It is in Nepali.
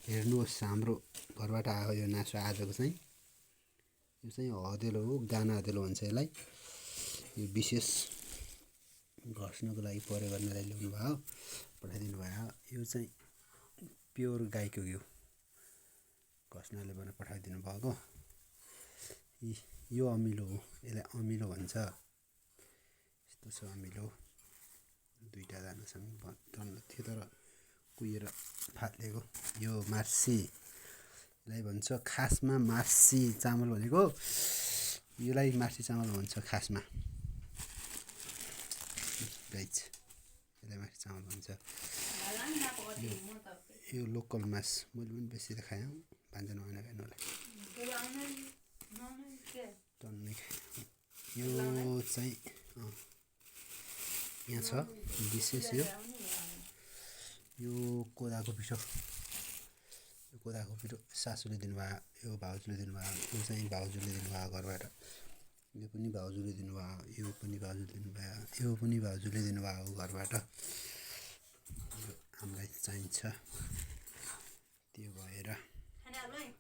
हेर्नुहोस् हाम्रो घरबाट आयो यो नासो आजको चाहिँ। यो चाहिँ हँदेलो हो, गाना हँदेलो भन्छ यसलाई। यो विशेष घस्नको लागि प्रयोग गर्नलाई ल्याउनु भयो, पठाइदिनु भयो। यो चाहिँ प्योर गाईको घिउ घस्नले भनेर पठाइदिनु भएको। यो अमिलो हो, यसलाई अमिलो भन्छ। यस्तो छ अमिलो, दुईवटा दानासँग टन्न थियो तर कुहिएर फालिदिएको। यो मार्सी, यसलाई भन्छ खासमा मार्सी चामल भनेको। यसलाई मार्सी चामल भन्छ खासमा, गाइज यसलाई मार्सी चामल भन्छ। यो लोकल मास, मैले पनि बेसी त खाएँ, भान्जा नभएन खानुलाई टन्नै खाएँ। यो चाहिँ यहाँ छ विशेष यो कोदाको पिठो। यो कोदाको पिठो सासूले दिनुभयो, यो भाउजूले दिनुभयो। यो चाहिँ भाउजूले दिनुभयो घरबाट। यो पनि भाउजूले दिनुभयो, यो पनि भाउजूले दिनुभयो, यो पनि भाउजूले दिनुभयो घरबाट। यो हामीलाई चाहिन्छ, त्यो भयो।